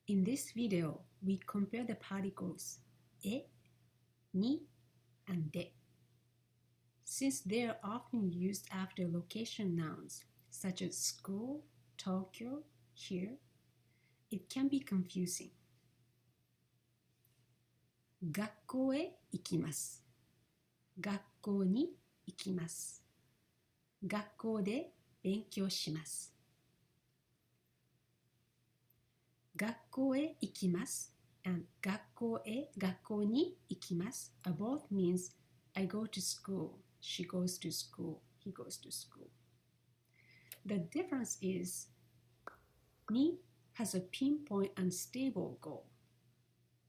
In this video, we compare the particles e, ni, and de. Since they are often used after location nouns such as school, Tokyo, here, it can be confusing. 学校へ行きます。学校に行きます。学校で勉強します。学校へ行きます and 学校に行きます are both means I go to school, she goes to school, he goes to school. The difference is ni has a pinpoint and stable goal.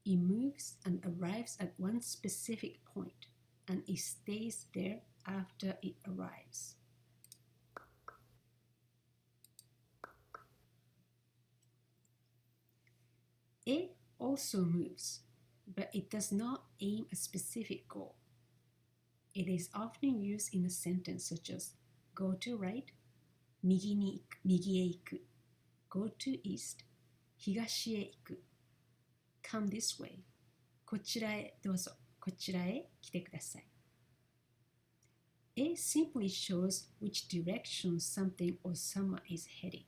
It moves and arrives at one specific point and it stays there after it arrives. It also moves, but it does not aim a specific goal. It is often used in a sentence such as go to right, 右へ行く, go to east, 東へ行く, come this way, こちらへどうぞ、こちらへ来てください。It simply shows which direction something or someone is heading.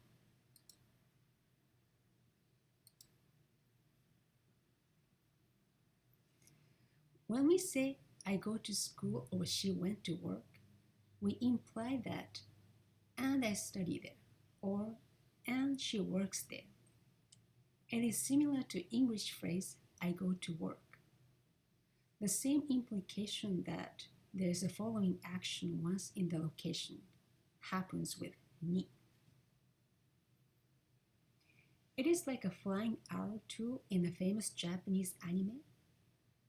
When we say I go to school or she went to work, we imply that and I study there or and she works there. It is similar to English phrase I go to work. The same implication that there is a following action once in the location happens with ni. It is like a flying arrow tool in a famous Japanese anime.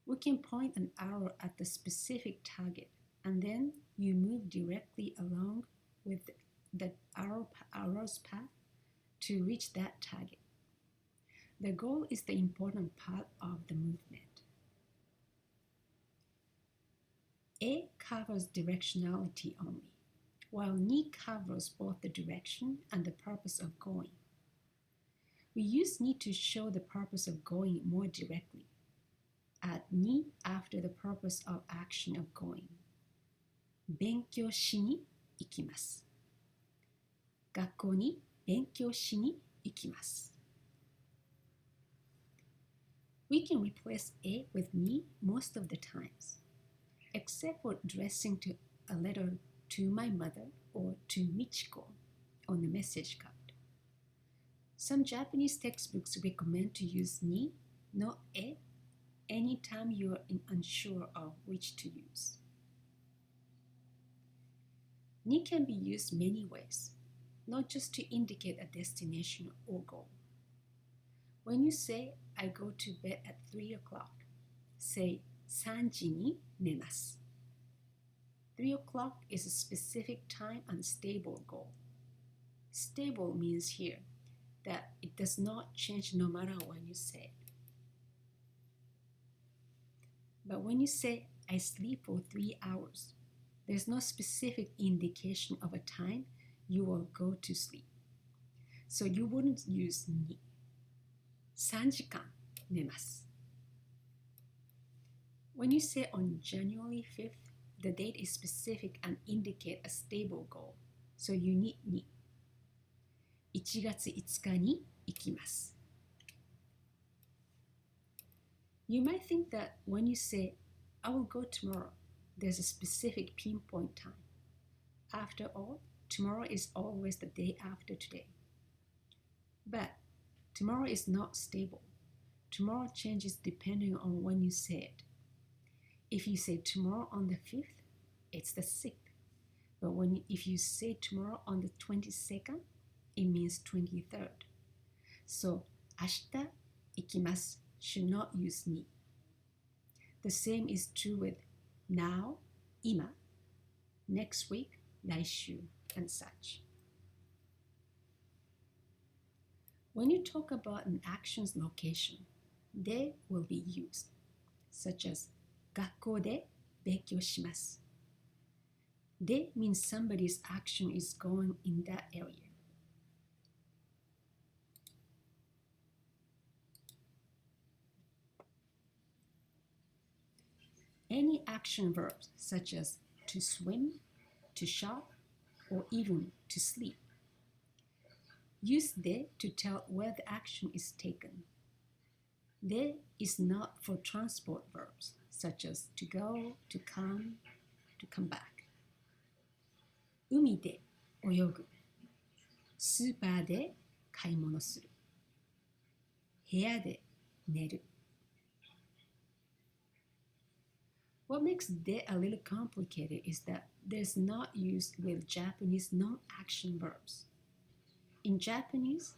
We can point an arrow at the specific target and then you move directly along with the arrow's path to reach that target. The goal is the important part of the movement. A covers directionality only, while ni covers both the direction and the purpose of going. We use ni to show the purpose of going more directly. Add ni after the purpose of action of going. 勉強しに行きます。学校に勉強しに行きます。We can replace a with ni most of the times, except for addressing to a letter to my mother or to Michiko on the message card. Some Japanese textbooks recommend to use ni, not e, anytime you are unsure of which to use. Ni can be used many ways, not just to indicate a destination or goal. When you say, I go to bed at 3 o'clock, say 3時に寝ます. 3 o'clock is a specific time and stable goal. Stable means here that it does not change no matter when you say it. But when you say, I sleep for 3 hours, there's no specific indication of a time you will go to sleep. So you wouldn't use ni. 3時間寝ます. When you say on January 5th, the date is specific and indicate a stable goal. So you need ni. 1月5日に行きます. You might think that when you say, I will go tomorrow, there's a specific pinpoint time. After all, tomorrow is always the day after today. But tomorrow is not stable. Tomorrow changes depending on when you say it. If you say tomorrow on the 5th, it's the 6th. But if you say tomorrow on the 22nd, it means 23rd. So, 明日行きます should not use ni. The same is true with now, 今, next week, 来週, and such. When you talk about an action's location, de will be used, such as 学校で勉強します. De means somebody's action is going in that area. Any action verbs such as to swim, to shop, or even to sleep. Use de to tell where the action is taken. De is not for transport verbs such as to go, to come back. 海で泳ぐ。スーパーで買い物する。部屋で寝る。What makes de a little complicated is that there's not used with Japanese non-action verbs. In Japanese,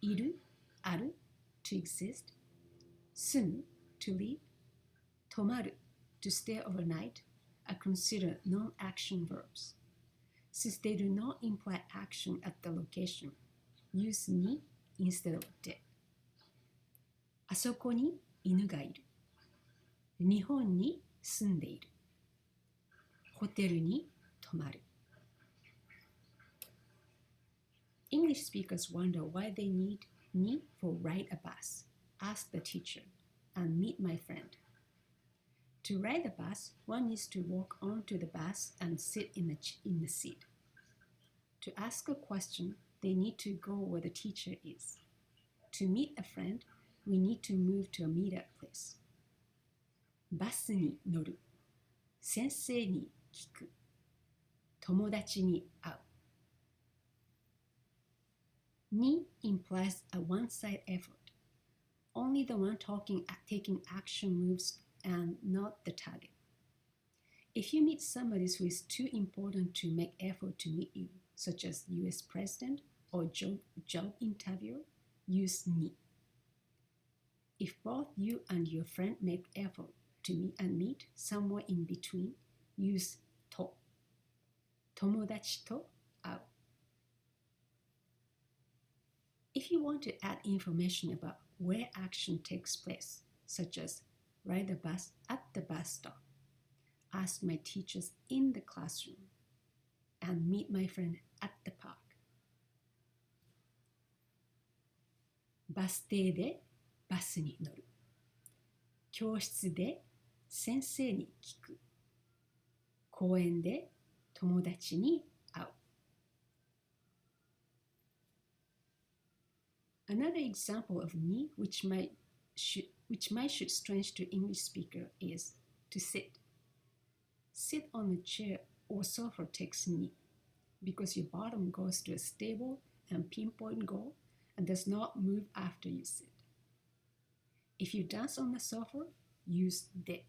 いる, ある, to exist, 住む, to live, 泊まる, to stay overnight, are considered non-action verbs. Since they do not imply action at the location, use に instead of で。あそこに犬がいる。日本に住んでいる。ホテルに泊まる。English speakers wonder why they need に for ride a bus, ask the teacher, and meet my friend. To ride the bus, one needs to walk onto the bus and sit in the seat. To ask a question, they need to go where the teacher is. To meet a friend, we need to move to a meetup place. バスに乗る。先生に聞く。友達に会う。に implies a one-side effort. Only the one taking action moves and not the target. If you meet somebody who is too important to make effort to meet you, such as US President or job interviewer, use に. If both you and your friend make effort to meet somewhere in between, use と. 友達と会う. If you want to add information about where action takes place, such as ride the bus at the bus stop, ask my teachers in the classroom, and meet my friend at the park. バス停でバスに乗る。教室で先生に聞く。公園で友達に会う。Another example of に which might should strange to English speaker is to sit. Sit on a chair or sofa takes に because your bottom goes to a stable and pinpoint goal and does not move after you sit. If you dance on the sofa, use で.